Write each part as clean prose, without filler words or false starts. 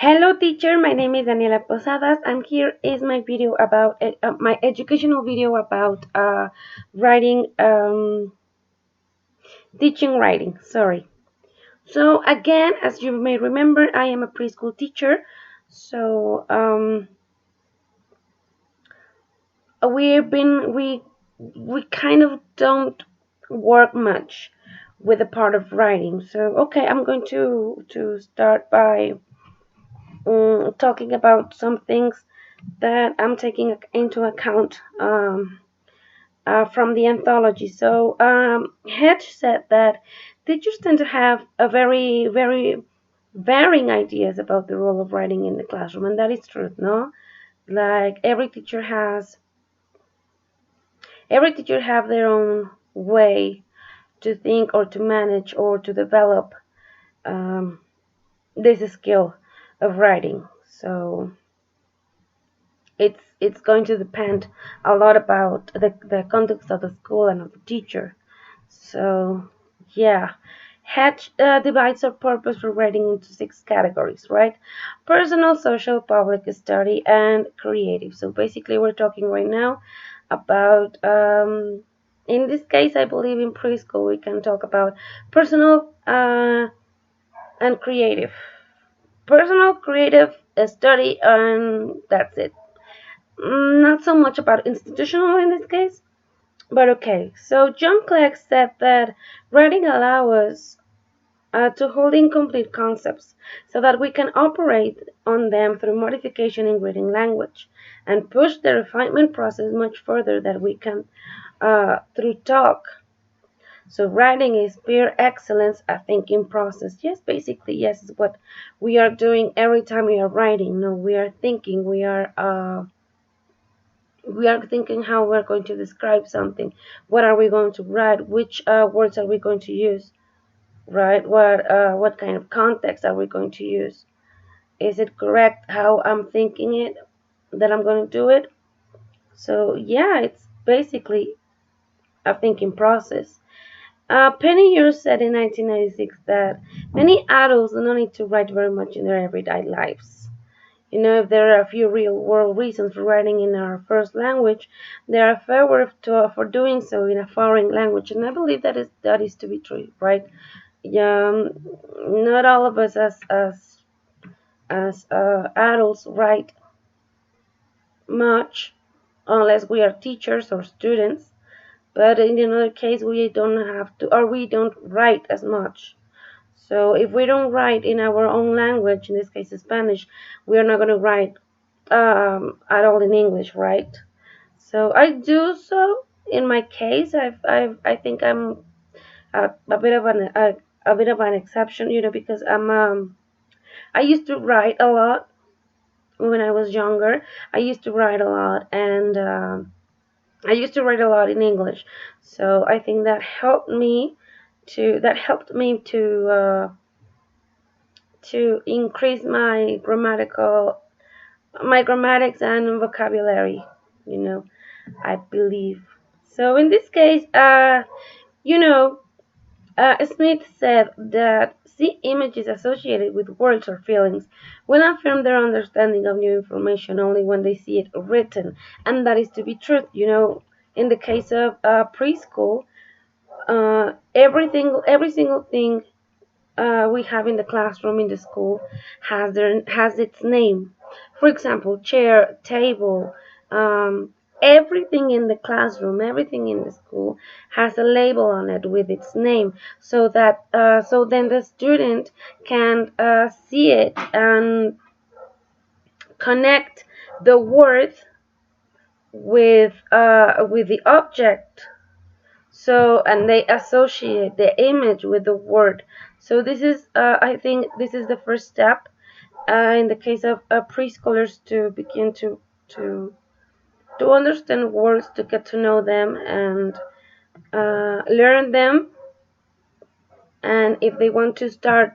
Hello teacher, my name is Daniela Posadas and here is my video about my educational video about writing, teaching writing, sorry. So again, as you may remember, I am a preschool teacher. So we kind of don't work much with the part of writing. So okay, I'm going to start by talking about some things that I'm taking into account from the anthology. So Hedge said that teachers tend to have a very varying ideas about the role of writing in the classroom, and that is true, no? Like every teacher have their own way to think or to manage or to develop um, this skill of writing. So it's going to depend a lot about the context of the school and of the teacher. So yeah, Hatch divides our purpose for writing into 6 categories, right? Personal, social, public, study, and creative. So basically we're talking right now about in this case I believe in preschool we can talk about personal and creative. Personal, creative, study, and that's it. Not so much about institutional in this case, but okay. So John Clegg said that writing allows us to hold incomplete concepts so that we can operate on them through modification in written language and push the refinement process much further than we can through talk. So writing is pure excellence, a thinking process. Yes, basically, yes, is what we are doing every time we are writing. No, we are thinking, we are thinking how we're going to describe something. What are we going to write? Which words are we going to use? Right? What kind of context are we going to use? Is it correct how I'm thinking it that I'm going to do it? So yeah, it's basically a thinking process. Penny Hughes said in 1996 that many adults do not need to write very much in their everyday lives. You know, if there are a few real-world reasons for writing in our first language, there are fewer for doing so in a foreign language, and I believe that is to be true, right? Not all of us as adults write much, unless we are teachers or students. But in another case, we don't have to, or we don't write as much. So if we don't write in our own language, in this case Spanish, we are not going to write at all in English, right? So I do so in my case. I think I'm a bit of a bit of an exception, you know, because I used to write a lot when I was younger. I used to write a lot, and I used to write a lot in English. So I think that helped me to increase my grammatics and vocabulary, you know, I believe. So in this case, you know, Smith said that see images associated with words or feelings will affirm their understanding of new information only when they see it written, and that is to be true. You know, in the case of preschool, every single thing we have in the classroom in the school has its name. For example, chair, table, everything in the classroom, everything in the school has a label on it with its name, so that so then the student can see it and connect the word with the object. So, and they associate the image with the word. So this is, I think, this is the first step in the case of preschoolers to begin to understand words, to get to know them, and learn them. And if they want to start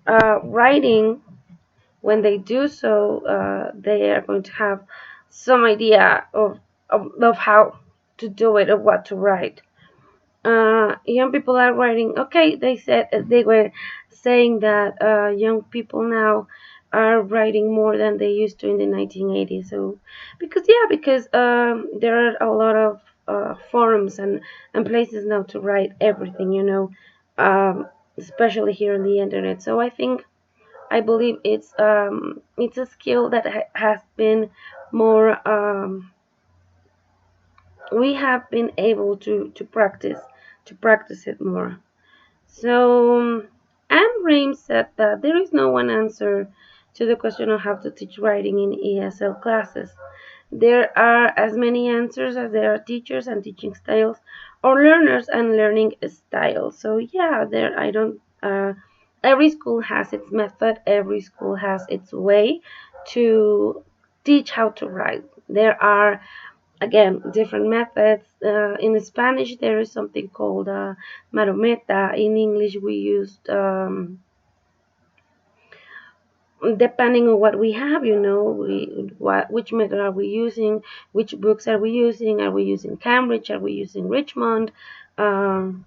writing, when they do so, they are going to have some idea of how to do it, of what to write. young people are writing. Okay, they said they were saying that young people now are writing more than they used to in the 1980s. So, because there are a lot of forums and places now to write everything, especially here on the internet. So I believe it's a skill that has been more. We have been able to practice it more. So Anne Rames said that there is no one answer to the question of how to teach writing in ESL classes. There are as many answers as there are teachers and teaching styles, or learners and learning styles. So yeah, there I don't. Every school has its method. Every school has its way to teach how to write. There are again different methods. In Spanish there is something called marometa. In English we used depending on what we have, which method are we using, which books are we using Cambridge, are we using Richmond. um,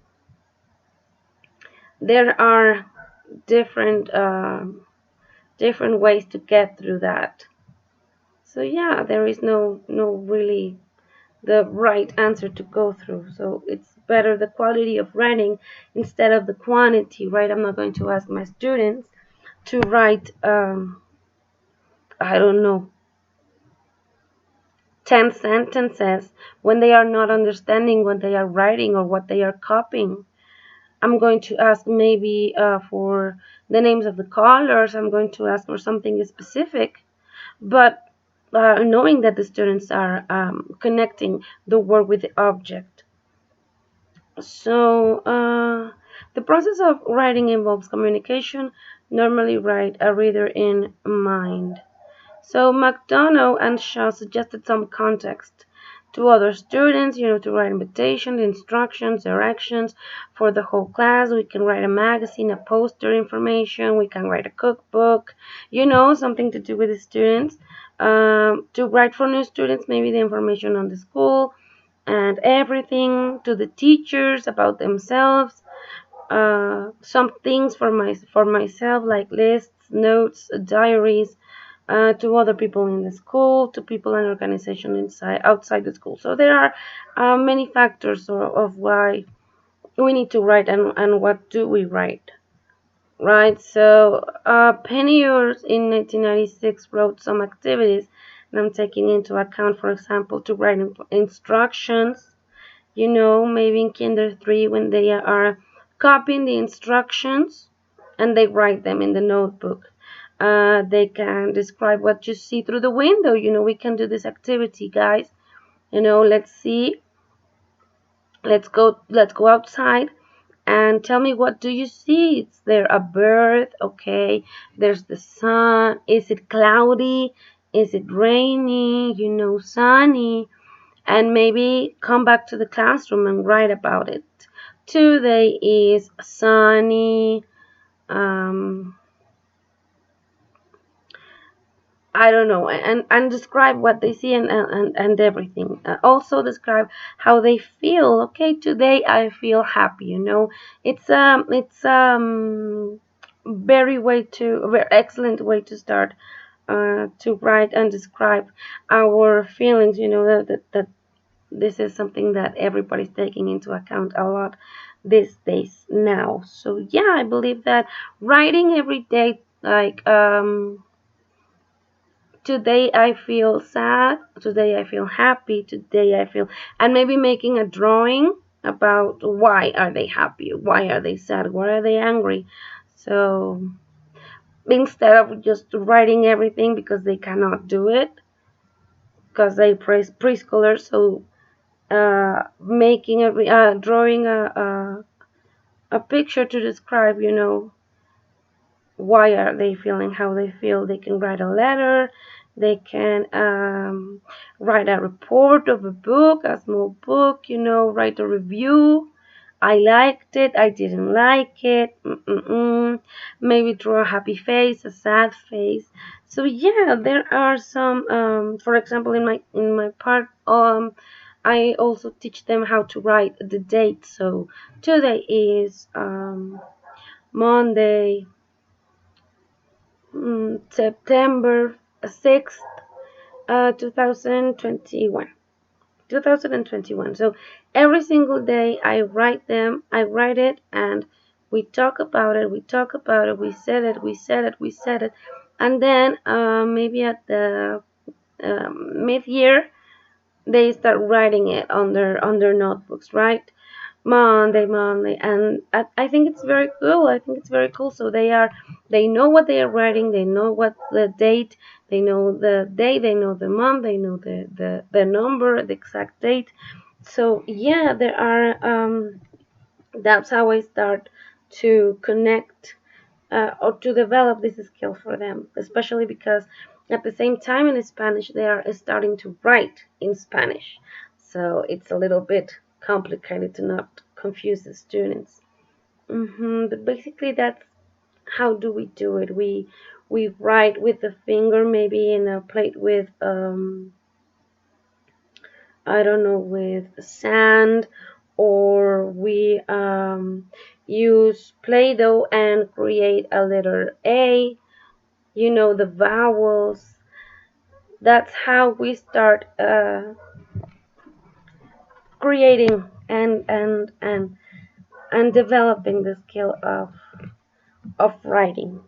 there are different different ways to get through that. So yeah, there is no really the right answer to go through. So it's better the quality of writing instead of the quantity, right? I'm not going to ask my students to write, I don't know, 10 sentences when they are not understanding what they are writing or what they are copying. I'm going to ask maybe for the names of the colors. I'm going to ask for something specific, but knowing that the students are connecting the word with the object. So, the process of writing involves communication. Normally, write a reader in mind. So, McDonough and Shaw suggested some context to other students, to write invitation, instructions, directions for the whole class. We can write a magazine, a poster information. We can write a cookbook, something to do with the students. To write for new students, maybe the information on the school and everything to the teachers about themselves. Some things for myself like lists, notes, diaries. To other people in the school, to people and organization outside the school. So there are many factors of why we need to write and what do we write. Right, so Penny Urs in 1996 wrote some activities, and I'm taking into account, for example, to write instructions, maybe in Kinder 3 when they are copying the instructions and they write them in the notebook. They can describe what you see through the window. We can do this activity, guys. Let's go outside and tell me, what do you see? Is there a bird? Okay, there's the sun. Is it cloudy? Is it rainy? Sunny? And maybe come back to the classroom and write about it. Today is sunny. I don't know, and describe what they see and everything. Also describe how they feel. Okay, today I feel happy. It's very excellent way to start to write and describe our feelings. That this is something that everybody's taking into account a lot these days now. So yeah, I believe that writing every day, like today I feel sad, today I feel happy, today I feel, and maybe making a drawing about why are they happy, why are they sad, why are they angry. So instead of just writing everything because they cannot do it because they preschoolers. So making drawing a picture to describe, why are they feeling how they feel. They can write a letter, they can write a report of a book, a small book, write a review. I liked it, I didn't like it. Maybe draw a happy face, a sad face. So yeah, there are some for example, in my part, I also teach them how to write the date. So today is Monday, September 6th, 2021. 2021. So every single day I write them, I write it, and we talk about it, we talk about it, we said it, we said it, we said it. And then maybe at the mid-year, they start writing it on their notebooks, right? Monday, and I think it's very cool. I think it's very cool. So they know what they are writing. They know what the date. They know the day. They know the month. They know the number, the exact date. So yeah, there are. That's how I start to connect or to develop this skill for them, especially because at the same time in Spanish they are starting to write in Spanish. So it's a little bit complicated to not confuse the students. But basically, that's how do we do it. We write with the finger, maybe in a plate with I don't know, with sand, or we use Play-Doh and create a letter A, the vowels. That's how we start creating and developing the skill of writing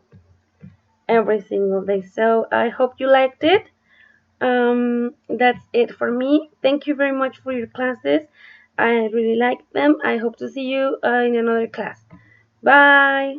every single day. So I hope you liked it. That's it for me. Thank you very much for your classes. I really like them. I hope to see you in another class. Bye.